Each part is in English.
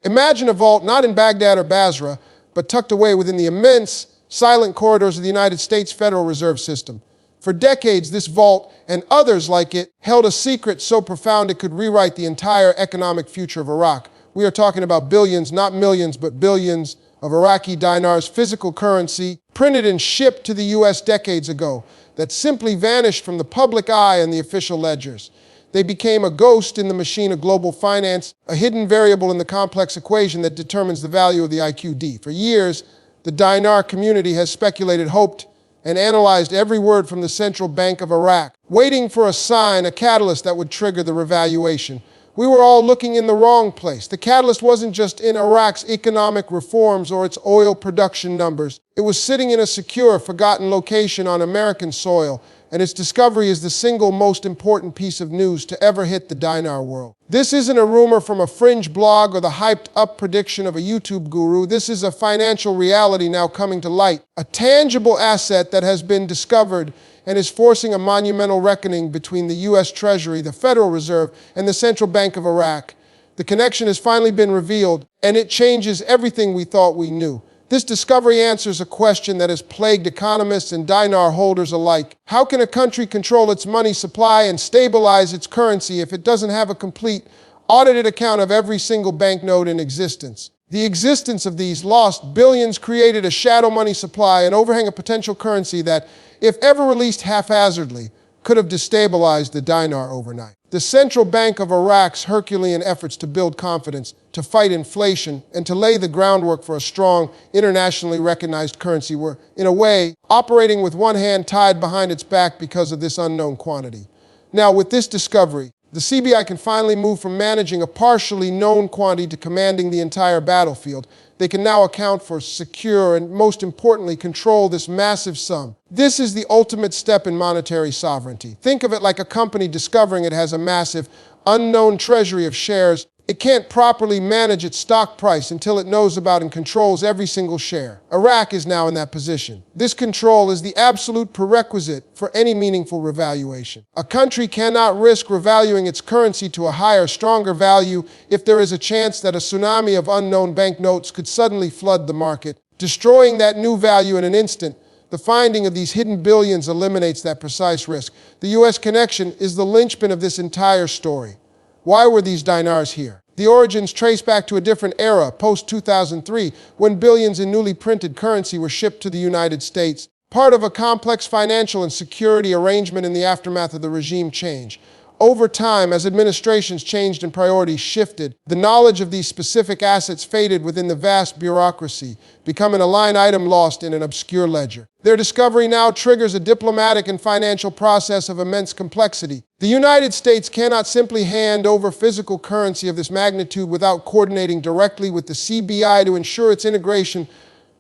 Imagine a vault not in Baghdad or Basra, but tucked away within the immense, silent corridors of the United States Federal Reserve System. For decades, this vault and others like it held a secret so profound it could rewrite the entire economic future of Iraq. We are talking about billions, not millions, but billions of Iraqi dinars, physical currency, printed and shipped to the U.S. decades ago, that simply vanished from the public eye and the official ledgers. They became a ghost in the machine of global finance, a hidden variable in the complex equation that determines the value of the IQD. For years, the dinar community has speculated, hoped, and analyzed every word from the Central Bank of Iraq, waiting for a sign, a catalyst that would trigger the revaluation. We were all looking in the wrong place. The catalyst wasn't just in Iraq's economic reforms or its oil production numbers. It was sitting in a secure, forgotten location on American soil, and its discovery is the single most important piece of news to ever hit the dinar world. This isn't a rumor from a fringe blog or the hyped-up prediction of a YouTube guru. This is a financial reality now coming to light, a tangible asset that has been discovered and is forcing a monumental reckoning between the U.S. Treasury, the Federal Reserve, and the Central Bank of Iraq. The connection has finally been revealed, and it changes everything we thought we knew. This discovery answers a question that has plagued economists and dinar holders alike. How can a country control its money supply and stabilize its currency if it doesn't have a complete, audited account of every single banknote in existence? The existence of these lost billions created a shadow money supply, an overhang of potential currency that, if ever released haphazardly, could have destabilized the dinar overnight. The Central Bank of Iraq's Herculean efforts to build confidence, to fight inflation, and to lay the groundwork for a strong, internationally recognized currency were, in a way, operating with one hand tied behind its back because of this unknown quantity. Now, with this discovery, the CBI can finally move from managing a partially known quantity to commanding the entire battlefield. They can now account for, secure, and most importantly, control this massive sum. This is the ultimate step in monetary sovereignty. Think of it like a company discovering it has a massive, unknown treasury of shares. It can't properly manage its stock price until it knows about and controls every single share. Iraq is now in that position. This control is the absolute prerequisite for any meaningful revaluation. A country cannot risk revaluing its currency to a higher, stronger value if there is a chance that a tsunami of unknown banknotes could suddenly flood the market, destroying that new value in an instant. The finding of these hidden billions eliminates that precise risk. The U.S. connection is the linchpin of this entire story. Why were these dinars here? The origins trace back to a different era, post-2003, when billions in newly printed currency were shipped to the United States, part of a complex financial and security arrangement in the aftermath of the regime change. Over time, as administrations changed and priorities shifted, the knowledge of these specific assets faded within the vast bureaucracy, becoming a line item lost in an obscure ledger. Their discovery now triggers a diplomatic and financial process of immense complexity. The United States cannot simply hand over physical currency of this magnitude without coordinating directly with the CBI to ensure its integration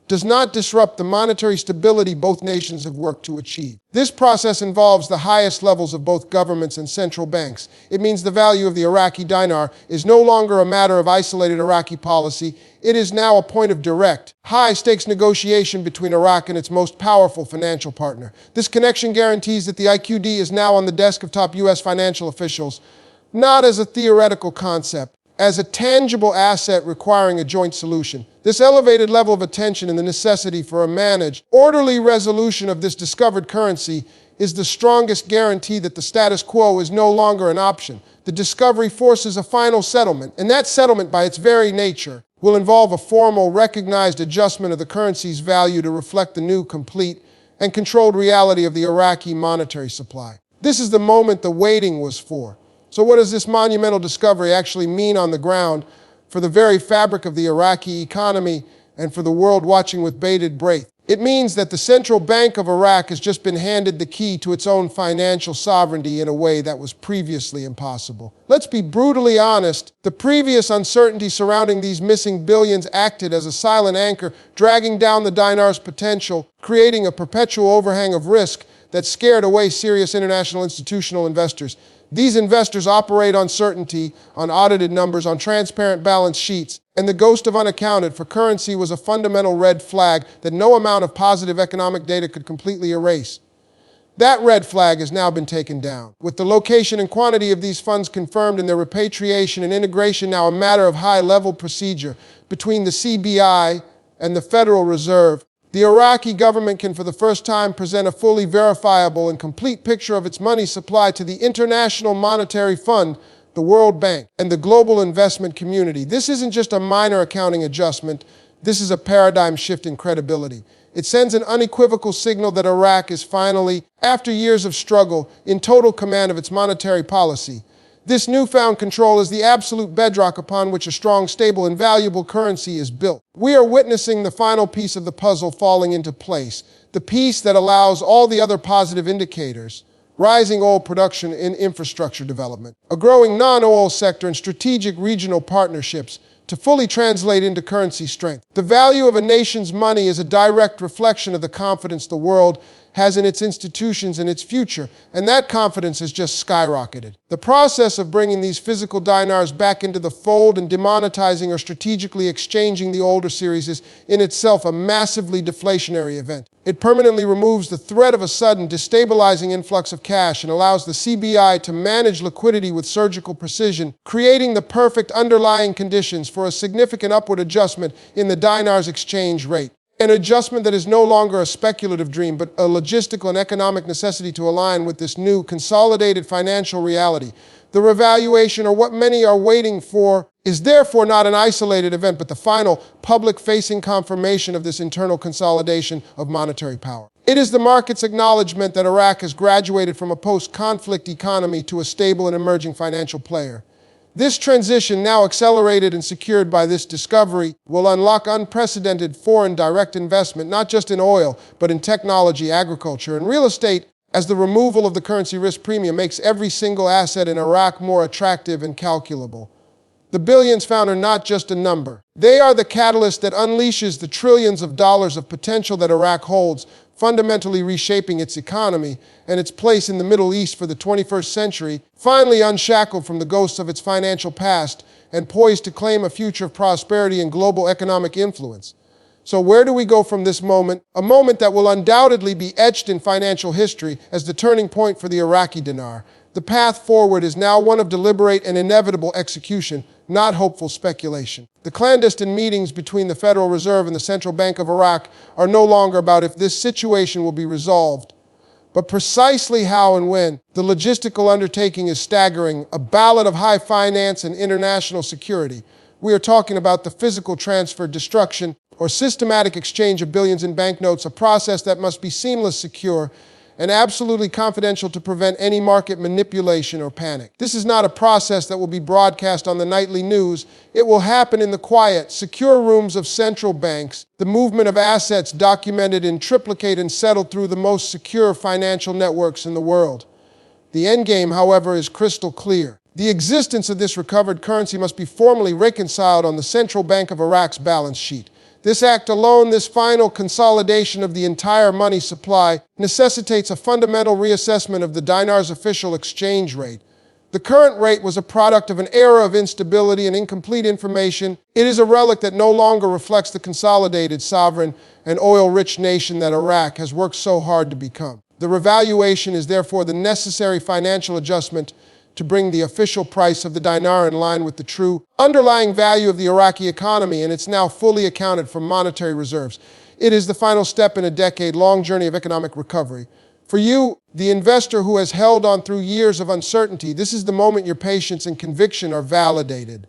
does not disrupt the monetary stability both nations have worked to achieve. This process involves the highest levels of both governments and central banks. It means the value of the Iraqi dinar is no longer a matter of isolated Iraqi policy. It is now a point of direct, high-stakes negotiation between Iraq and its most powerful financial partner. This connection guarantees that the IQD is now on the desk of top U.S. financial officials, not as a theoretical concept, as a tangible asset requiring a joint solution. This elevated level of attention and the necessity for a managed, orderly resolution of this discovered currency is the strongest guarantee that the status quo is no longer an option. The discovery forces a final settlement, and that settlement, by its very nature, will involve a formal, recognized adjustment of the currency's value to reflect the new, complete, and controlled reality of the Iraqi monetary supply. This is the moment the waiting was for. So what does this monumental discovery actually mean on the ground for the very fabric of the Iraqi economy and for the world watching with bated breath? It means that the Central Bank of Iraq has just been handed the key to its own financial sovereignty in a way that was previously impossible. Let's be brutally honest, the previous uncertainty surrounding these missing billions acted as a silent anchor, dragging down the dinar's potential, creating a perpetual overhang of risk that scared away serious international institutional investors. These investors operate on certainty, on audited numbers, on transparent balance sheets, and the ghost of unaccounted for currency was a fundamental red flag that no amount of positive economic data could completely erase. That red flag has now been taken down. With the location and quantity of these funds confirmed and their repatriation and integration now a matter of high-level procedure between the CBI and the Federal Reserve, the Iraqi government can for the first time present a fully verifiable and complete picture of its money supply to the International Monetary Fund, the World Bank, and the global investment community. This isn't just a minor accounting adjustment. This is a paradigm shift in credibility. It sends an unequivocal signal that Iraq is finally, after years of struggle, in total command of its monetary policy. This newfound control is the absolute bedrock upon which a strong, stable, and valuable currency is built. We are witnessing the final piece of the puzzle falling into place, the piece that allows all the other positive indicators, rising oil production and infrastructure development, a growing non-oil sector, and strategic regional partnerships, to fully translate into currency strength. The value of a nation's money is a direct reflection of the confidence the world has in its institutions and its future, and that confidence has just skyrocketed. The process of bringing these physical dinars back into the fold and demonetizing or strategically exchanging the older series is in itself a massively deflationary event. It permanently removes the threat of a sudden destabilizing influx of cash and allows the CBI to manage liquidity with surgical precision, creating the perfect underlying conditions for a significant upward adjustment in the dinar's exchange rate. An adjustment that is no longer a speculative dream, but a logistical and economic necessity to align with this new consolidated financial reality. The revaluation, or what many are waiting for, is therefore not an isolated event, but the final public-facing confirmation of this internal consolidation of monetary power. It is the market's acknowledgement that Iraq has graduated from a post-conflict economy to a stable and emerging financial player. This transition, now accelerated and secured by this discovery, will unlock unprecedented foreign direct investment, not just in oil, but in technology, agriculture, and real estate, as the removal of the currency risk premium makes every single asset in Iraq more attractive and calculable. The billions found are not just a number. They are the catalyst that unleashes the trillions of dollars of potential that Iraq holds, fundamentally reshaping its economy and its place in the Middle East for the 21st century, finally unshackled from the ghosts of its financial past and poised to claim a future of prosperity and global economic influence. So where do we go from this moment? A moment that will undoubtedly be etched in financial history as the turning point for the Iraqi dinar. The path forward is now one of deliberate and inevitable execution, not hopeful speculation. The clandestine meetings between the Federal Reserve and the Central Bank of Iraq are no longer about if this situation will be resolved, but precisely how and when. The logistical undertaking is staggering, a ballad of high finance and international security. We are talking about the physical transfer, destruction, or systematic exchange of billions in banknotes, a process that must be seamless, secure, and absolutely confidential to prevent any market manipulation or panic. This is not a process that will be broadcast on the nightly news. It will happen in the quiet, secure rooms of central banks, the movement of assets documented in triplicate and settled through the most secure financial networks in the world. The endgame, however, is crystal clear. The existence of this recovered currency must be formally reconciled on the Central Bank of Iraq's balance sheet. This act alone, this final consolidation of the entire money supply, necessitates a fundamental reassessment of the dinar's official exchange rate. The current rate was a product of an era of instability and incomplete information. It is a relic that no longer reflects the consolidated, sovereign, and oil-rich nation that Iraq has worked so hard to become. The revaluation is therefore the necessary financial adjustment to bring the official price of the dinar in line with the true underlying value of the Iraqi economy, and it's now fully accounted for monetary reserves. It is the final step in a decade-long journey of economic recovery. For you, the investor who has held on through years of uncertainty, this is the moment your patience and conviction are validated.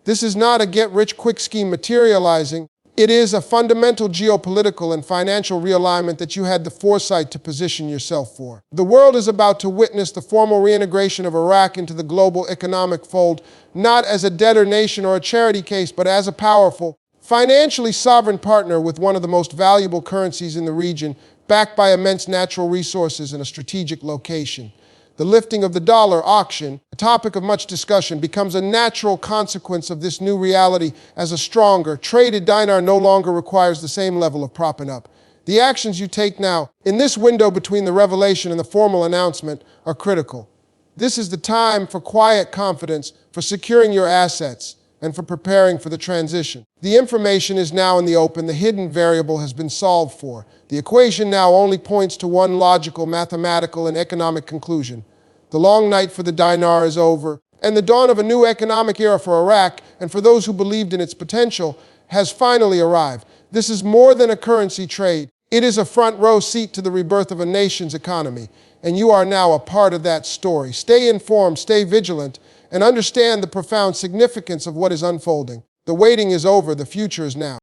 This is not a get-rich-quick scheme materializing. It is a fundamental geopolitical and financial realignment that you had the foresight to position yourself for. The world is about to witness the formal reintegration of Iraq into the global economic fold, not as a debtor nation or a charity case, but as a powerful, financially sovereign partner with one of the most valuable currencies in the region, backed by immense natural resources and a strategic location. The lifting of the dollar auction, a topic of much discussion, becomes a natural consequence of this new reality as a stronger, traded dinar no longer requires the same level of propping up. The actions you take now, in this window between the revelation and the formal announcement, are critical. This is the time for quiet confidence, for securing your assets, and for preparing for the transition. The information is now in the open. The hidden variable has been solved for. The equation now only points to one logical, mathematical, and economic conclusion. The long night for the dinar is over, and the dawn of a new economic era for Iraq, and for those who believed in its potential, has finally arrived. This is more than a currency trade. It is a front row seat to the rebirth of a nation's economy, and you are now a part of that story. Stay informed, stay vigilant, and understand the profound significance of what is unfolding. The waiting is over, the future is now.